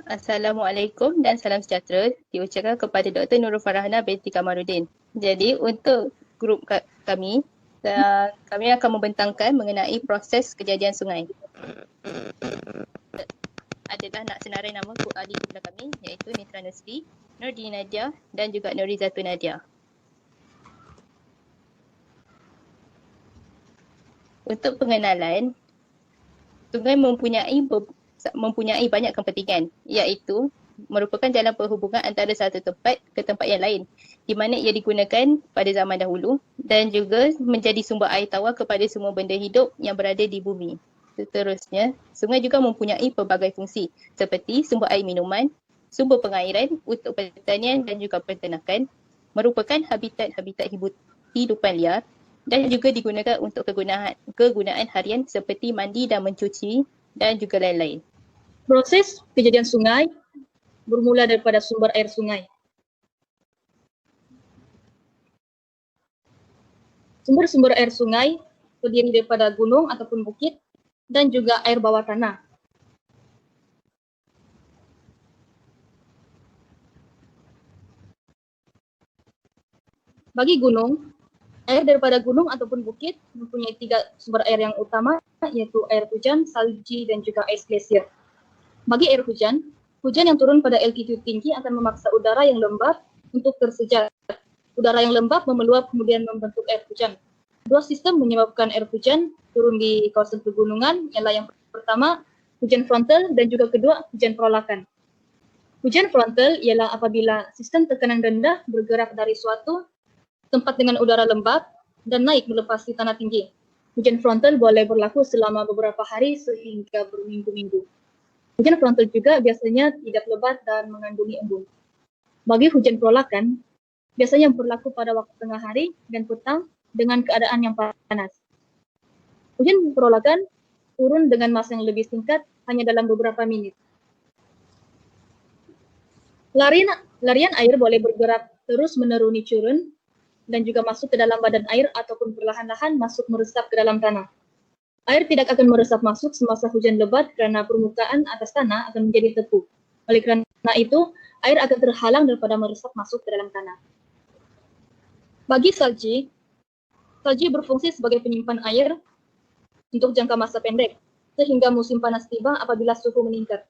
Assalamualaikum dan salam sejahtera diucapkan kepada Dr. Nurul Farahana binti Kamarudin. Jadi untuk grup kami, kami akan membentangkan mengenai proses kejadian sungai. Adalah nak senarai nama ahli guna kami iaitu Nitra Nusri, Nurdin Nadia dan juga Nurizatun Nadia. Untuk pengenalan, sungai mempunyai banyak kepentingan, iaitu merupakan jalan perhubungan antara satu tempat ke tempat yang lain, di mana ia digunakan pada zaman dahulu dan juga menjadi sumber air tawar kepada semua benda hidup yang berada di bumi. Seterusnya, sungai juga mempunyai pelbagai fungsi seperti sumber air minuman, sumber pengairan untuk pertanian dan juga peternakan, merupakan habitat hidupan liar dan juga digunakan untuk kegunaan harian seperti mandi dan mencuci dan juga lain-lain. Proses kejadian sungai bermula daripada sumber air sungai. Sumber-sumber air sungai terdiri daripada gunung ataupun bukit dan juga air bawah tanah. Bagi gunung, air daripada gunung ataupun bukit mempunyai 3 sumber air yang utama, yaitu air hujan, salji dan juga ice glacier. Bagi air hujan, hujan yang turun pada altitude tinggi akan memaksa udara yang lembab untuk tersejar. Udara yang lembab memeluap kemudian membentuk air hujan. 2 sistem menyebabkan air hujan turun di kawasan pegunungan, ialah yang pertama hujan frontal dan juga kedua hujan perolakan. Hujan frontal ialah apabila sistem tekanan rendah bergerak dari suatu tempat dengan udara lembab dan naik melepasi tanah tinggi. Hujan frontal boleh berlaku selama beberapa hari sehingga berminggu-minggu. Hujan frontal juga biasanya tidak lebat dan mengandungi embun. Bagi hujan perolakan, biasanya berlaku pada waktu tengah hari dan petang dengan keadaan yang panas. Hujan perolakan turun dengan masa yang lebih singkat, hanya dalam beberapa menit. Larian air boleh bergerak terus meneruni curun dan juga masuk ke dalam badan air ataupun perlahan-lahan masuk meresap ke dalam tanah. Air tidak akan meresap masuk semasa hujan lebat kerana permukaan atas tanah akan menjadi tebu. Oleh kerana itu, air akan terhalang daripada meresap masuk ke dalam tanah. Bagi salji berfungsi sebagai penyimpan air untuk jangka masa pendek, sehingga musim panas tiba apabila suhu meningkat.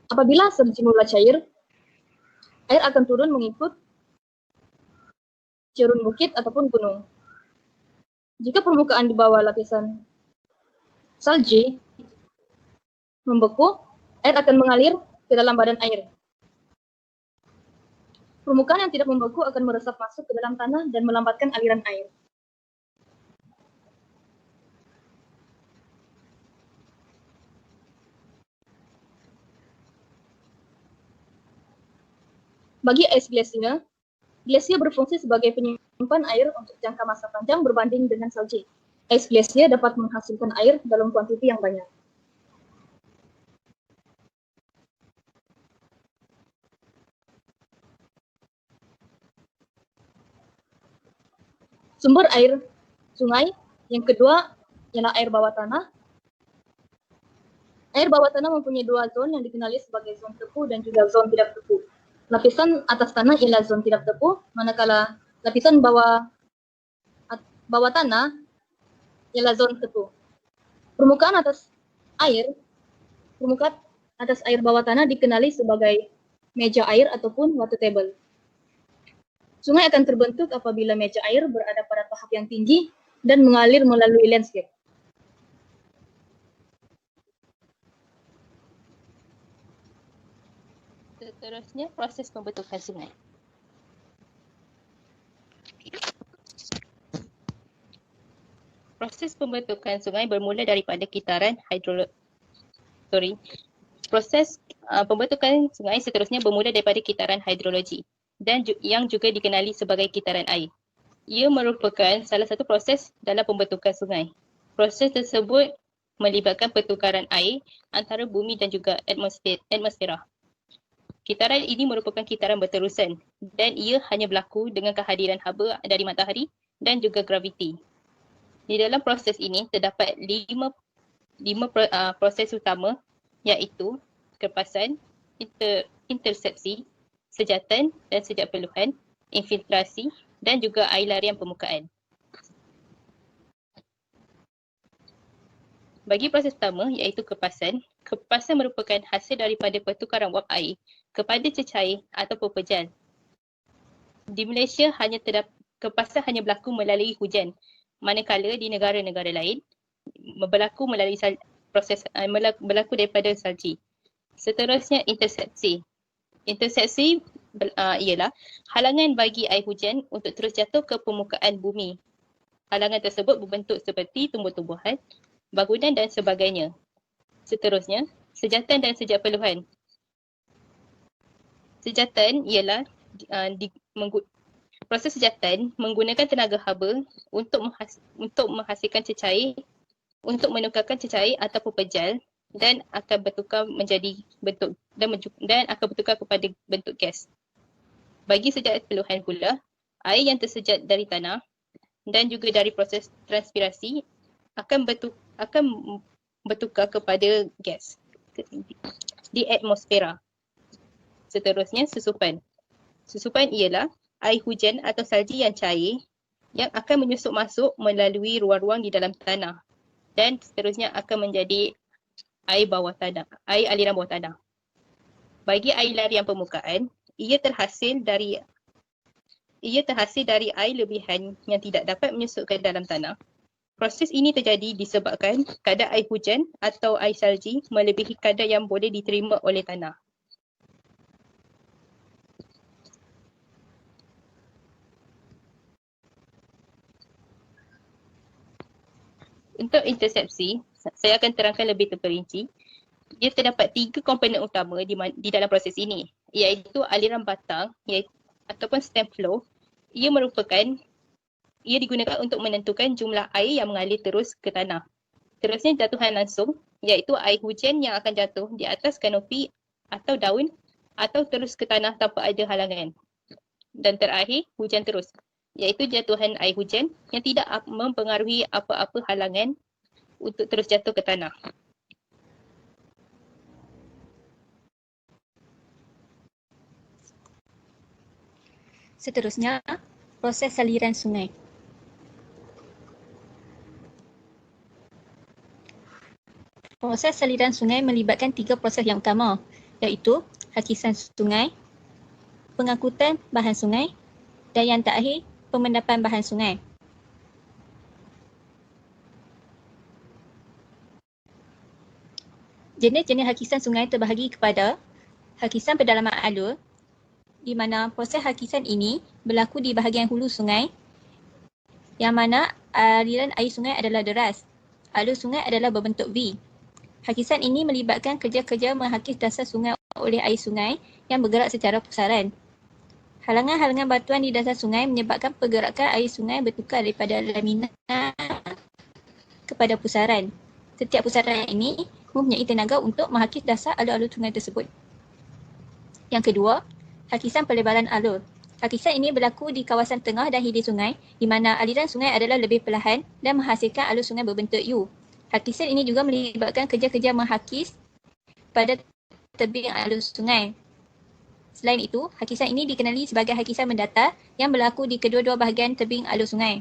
Apabila salji mula cair, air akan turun mengikut cerun bukit ataupun gunung. Jika permukaan di bawah lapisan salji membeku, air akan mengalir ke dalam badan air. Permukaan yang tidak membeku akan meresap masuk ke dalam tanah dan melambatkan aliran air. Bagi ice glacier, glasier berfungsi sebagai penyimpan air untuk jangka masa panjang berbanding dengan salji. Ice glacier dapat menghasilkan air dalam kuantiti yang banyak. Sumber air sungai yang kedua ialah air bawah tanah. Air bawah tanah mempunyai 2 zon yang dikenali sebagai zon tepu dan juga zon tidak tepu. Lapisan atas tanah ialah zon tidak tepu, manakala lapisan bawah tanah ialah zon tepu. Permukaan atas air bawah tanah dikenali sebagai meja air ataupun water table. Sungai akan terbentuk apabila meja air berada pada tahap yang tinggi dan mengalir melalui landscape. Seterusnya, proses pembentukan sungai. Proses pembentukan sungai bermula daripada kitaran Proses pembentukan sungai seterusnya bermula daripada kitaran hidrologi dan yang juga dikenali sebagai kitaran air. Ia merupakan salah satu proses dalam pembentukan sungai. Proses tersebut melibatkan pertukaran air antara bumi dan juga atmosfera. Kitaran ini merupakan kitaran berterusan dan ia hanya berlaku dengan kehadiran haba dari matahari dan juga graviti. Di dalam proses ini terdapat lima proses utama, iaitu kepasan, intersepsi, sejatan dan sejak perluhan, infiltrasi dan juga air larian permukaan. Bagi proses pertama iaitu kepasan, kepasan merupakan hasil daripada pertukaran wap air kepada cecair atau pepejal. Di Malaysia kepasan hanya berlaku melalui hujan, manakala di negara-negara lain berlaku melalui berlaku daripada salji. Seterusnya intersepsi. Intersepsi ialah halangan bagi air hujan untuk terus jatuh ke permukaan bumi. Halangan tersebut berbentuk seperti tumbuh-tumbuhan, bangunan dan sebagainya. Seterusnya, sejatan dan sejak perluhan. Sejatan ialah proses sejatan menggunakan tenaga haba untuk menghasilkan cecair, untuk menukarkan cecair atau pepejal dan akan bertukar menjadi bentuk dan akan bertukar kepada bentuk gas. Bagi sejat perluhan pula, air yang tersejat dari tanah dan juga dari proses transpirasi akan bertukar kepada gas di atmosfera. Seterusnya, susupan. Susupan ialah air hujan atau salji yang cair yang akan menyusup masuk melalui ruang-ruang di dalam tanah dan seterusnya akan menjadi air aliran bawah tanah. Bagi air larian permukaan, ia terhasil dari air lebihan yang tidak dapat menyusup ke dalam tanah. Proses ini terjadi disebabkan kadar air hujan atau air salji melebihi kadar yang boleh diterima oleh tanah. Untuk intersepsi, saya akan terangkan lebih terperinci. Dia terdapat 3 komponen utama di dalam proses ini, iaitu aliran batang ataupun stem flow. Ia digunakan untuk menentukan jumlah air yang mengalir terus ke tanah. Terusnya jatuhan langsung, iaitu air hujan yang akan jatuh di atas kanopi atau daun atau terus ke tanah tanpa ada halangan. Dan terakhir, hujan terus, iaitu jatuhan air hujan yang tidak mempengaruhi apa-apa halangan untuk terus jatuh ke tanah. Seterusnya, proses saliran sungai. Proses saliran sungai melibatkan 3 proses yang utama, iaitu hakisan sungai, pengangkutan bahan sungai dan yang terakhir, pemendapan bahan sungai. Jenis-jenis hakisan sungai terbahagi kepada hakisan pedalaman alur, di mana proses hakisan ini berlaku di bahagian hulu sungai, yang mana aliran air sungai adalah deras. Alur sungai adalah berbentuk V. Hakisan ini melibatkan kerja-kerja menghakis dasar sungai oleh air sungai yang bergerak secara pusaran. Halangan-halangan batuan di dasar sungai menyebabkan pergerakan air sungai bertukar daripada laminar kepada pusaran. Setiap pusaran ini mempunyai tenaga untuk menghakis dasar alur-alur sungai tersebut. Yang kedua, hakisan pelebaran alur. Hakisan ini berlaku di kawasan tengah dan hilir sungai, di mana aliran sungai adalah lebih perlahan dan menghasilkan alur sungai berbentuk U. Hakisan ini juga melibatkan kerja-kerja menghakis pada tebing alur sungai. Selain itu, hakisan ini dikenali sebagai hakisan mendatar yang berlaku di kedua-dua bahagian tebing alur sungai.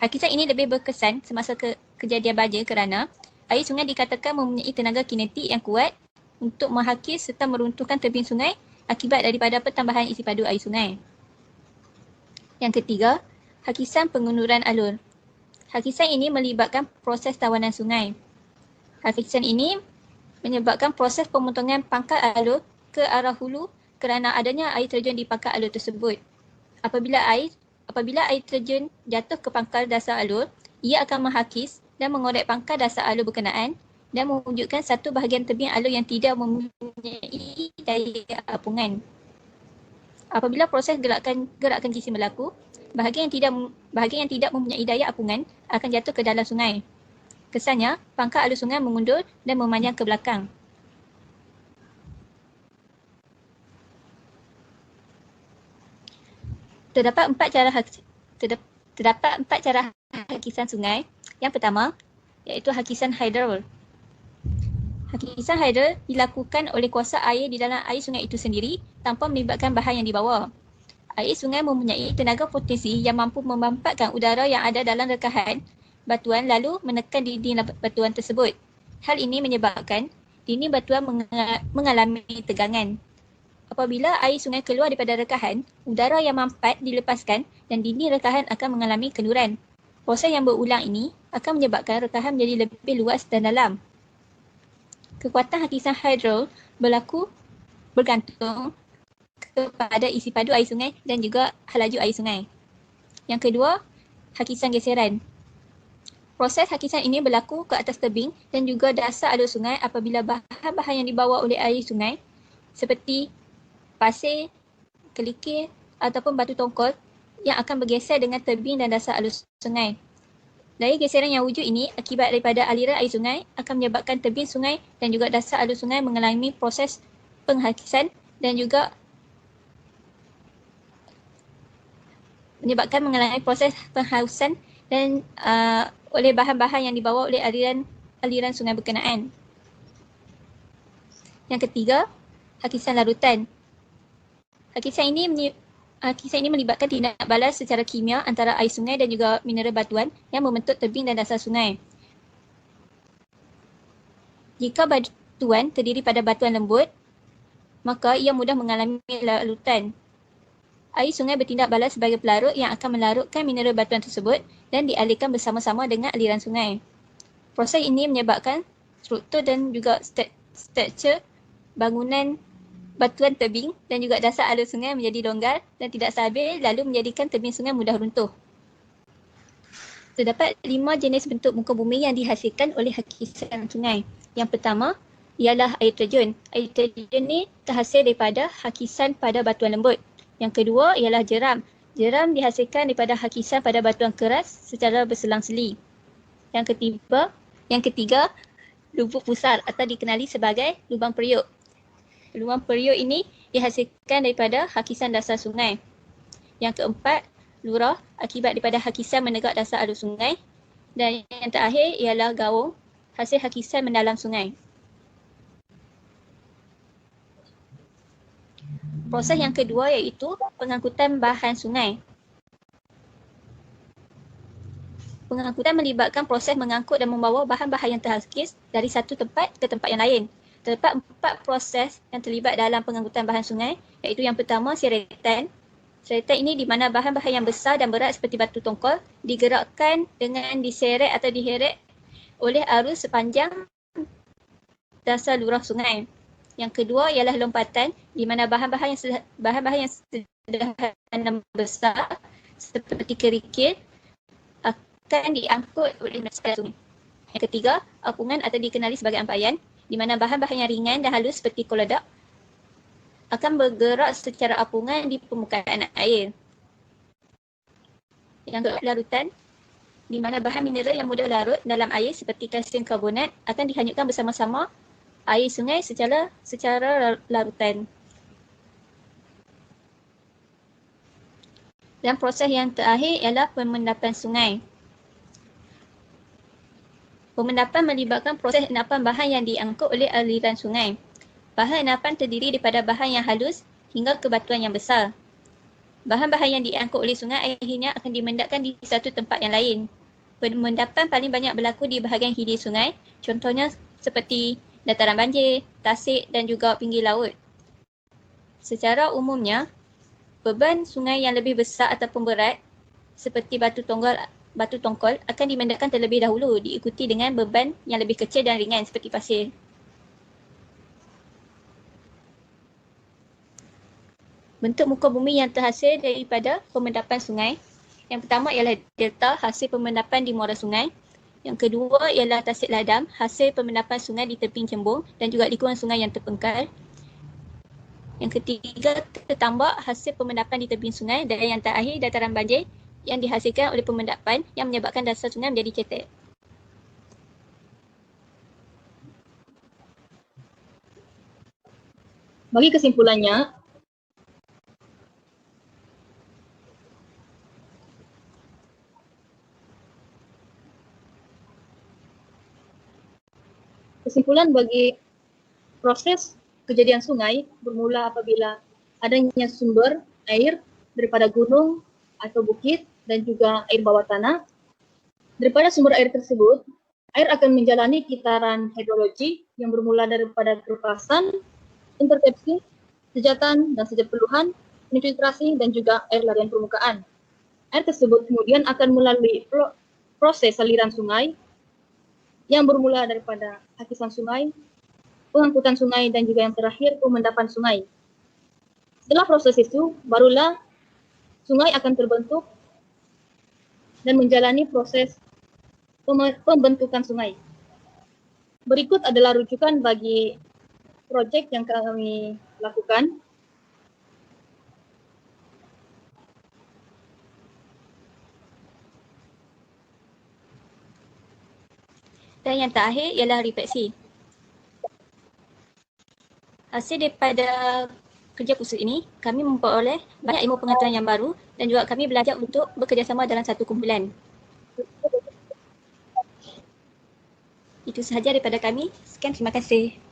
Hakisan ini lebih berkesan semasa kejadian baja kerana air sungai dikatakan mempunyai tenaga kinetik yang kuat untuk menghakis serta meruntuhkan tebing sungai akibat daripada pertambahan isi padu air sungai. Yang ketiga, hakisan pengunduran alur. Hakisan ini melibatkan proses tawanan sungai. Hakisan ini menyebabkan proses pemotongan pangkal alur ke arah hulu kerana adanya air terjun di pangkal alur tersebut. Apabila air terjun jatuh ke pangkal dasar alur, ia akan menghakis dan mengorek pangkal dasar alur berkenaan dan mewujudkan satu bahagian tebing alur yang tidak mempunyai daya apungan. Apabila proses gerakan jisim berlaku, bahagian yang tidak mempunyai daya apungan akan jatuh ke dalam sungai. Kesannya, pangkal alur sungai mengundur dan memanjang ke belakang. Terdapat empat cara hakisan sungai. Yang pertama, iaitu hakisan hydraul. Hakisan hidral dilakukan oleh kuasa air di dalam air sungai itu sendiri tanpa melibatkan bahan yang di bawah. Air sungai mempunyai tenaga potensi yang mampu memampatkan udara yang ada dalam rekahan batuan lalu menekan dinding batuan tersebut. Hal ini menyebabkan dinding batuan mengalami tegangan. Apabila air sungai keluar daripada rekahan, udara yang mampat dilepaskan dan dinding rekahan akan mengalami kenduran. Proses yang berulang ini akan menyebabkan rekahan menjadi lebih luas dan dalam. Kekuatan hakisan hidral bergantung kepada isi padu air sungai dan juga laju air sungai. Yang kedua, hakisan geseran. Proses hakisan ini berlaku ke atas tebing dan juga dasar alur sungai apabila bahan-bahan yang dibawa oleh air sungai seperti pasir, kerikil ataupun batu tongkol yang akan bergeser dengan tebing dan dasar alur sungai. Dari geseran yang wujud ini akibat daripada aliran air sungai akan menyebabkan tebing sungai dan juga dasar alur sungai mengalami proses penghakisan dan juga menyebabkan mengalami proses penghausan dan oleh bahan-bahan yang dibawa oleh aliran sungai berkenaan. Yang ketiga, hakisan larutan. Hakisan ini melibatkan tindak balas secara kimia antara air sungai dan juga mineral batuan yang membentuk tebing dan dasar sungai. Jika batuan terdiri pada batuan lembut, maka ia mudah mengalami larutan. Air sungai bertindak balas sebagai pelarut yang akan melarutkan mineral batuan tersebut dan dialirkan bersama-sama dengan aliran sungai. Proses ini menyebabkan struktur dan juga struktur bangunan batuan tebing dan juga dasar alur sungai menjadi longgar dan tidak stabil lalu menjadikan tebing sungai mudah runtuh. Terdapat 5 jenis bentuk muka bumi yang dihasilkan oleh hakisan sungai. Yang pertama ialah air terjun. Air terjun ini terhasil daripada hakisan pada batuan lembut. Yang kedua ialah jeram. Jeram dihasilkan daripada hakisan pada batuan keras secara berselang-seli. Yang ketiga, lubuk pusar atau dikenali sebagai lubang periuk. Lubang periuk ini dihasilkan daripada hakisan dasar sungai. Yang keempat, lurah akibat daripada hakisan menegak dasar alur sungai. Dan yang terakhir ialah gaung, hasil hakisan mendalam sungai. Proses yang kedua iaitu pengangkutan bahan sungai. Pengangkutan melibatkan proses mengangkut dan membawa bahan-bahan yang terhakis dari satu tempat ke tempat yang lain. Terdapat 4 proses yang terlibat dalam pengangkutan bahan sungai, iaitu yang pertama seretan. Seretan ini di mana bahan-bahan yang besar dan berat seperti batu tongkol digerakkan dengan diseret atau diheret oleh arus sepanjang dasar lurah sungai. Yang kedua ialah lompatan di mana bahan-bahan yang sederhana besar seperti kerikil akan diangkut oleh masyarakat sungai. Yang ketiga, apungan atau dikenali sebagai ampayan di mana bahan-bahan yang ringan dan halus seperti kolodak akan bergerak secara apungan di permukaan air. Yang keempat, larutan di mana bahan mineral yang mudah larut dalam air seperti kalsium karbonat akan dihanyutkan bersama-sama air sungai secara larutan. Dan proses yang terakhir ialah pemendapan sungai. Pemendapan melibatkan proses endapan bahan yang diangkut oleh aliran sungai. Bahan endapan terdiri daripada bahan yang halus hingga ke batuan yang besar. Bahan-bahan yang diangkut oleh sungai akhirnya akan dimendapkan di satu tempat yang lain. Pemendapan paling banyak berlaku di bahagian hilir sungai, contohnya seperti dataran banjir, tasik dan juga pinggir laut. Secara umumnya, beban sungai yang lebih besar ataupun berat seperti batu tongkol akan dimendapkan terlebih dahulu diikuti dengan beban yang lebih kecil dan ringan seperti pasir. Bentuk muka bumi yang terhasil daripada pemendapan sungai. Yang pertama ialah delta, hasil pemendapan di muara sungai. Yang kedua ialah tasik ladam, hasil pemendapan sungai di tebing cembung dan juga lingkungan sungai yang terpengkal. Yang ketiga, tertambak, hasil pemendapan di tebing sungai. Dan yang terakhir, dataran banjir yang dihasilkan oleh pemendapan yang menyebabkan dasar sungai menjadi cetek. Bagi kesimpulannya, bagi proses kejadian sungai bermula apabila adanya sumber air daripada gunung atau bukit dan juga air bawah tanah. Daripada sumber air tersebut, air akan menjalani kitaran hidrologi yang bermula daripada kerupasan, intercepsi, sejatan dan sejatpeluhan, infiltrasi dan juga air larian permukaan. Air tersebut kemudian akan melalui proses aliran sungai yang bermula daripada hakisan sungai, pengangkutan sungai dan juga yang terakhir pemendapan sungai. Setelah proses itu, barulah sungai akan terbentuk dan menjalani proses pembentukan sungai. Berikut adalah rujukan bagi proyek yang kami lakukan. Dan yang terakhir ialah refleksi. Hasil daripada kerja pusat ini, kami memperoleh banyak ilmu pengetahuan yang baru dan juga kami belajar untuk bekerjasama dalam satu kumpulan. Itu sahaja daripada kami. Sekian, terima kasih.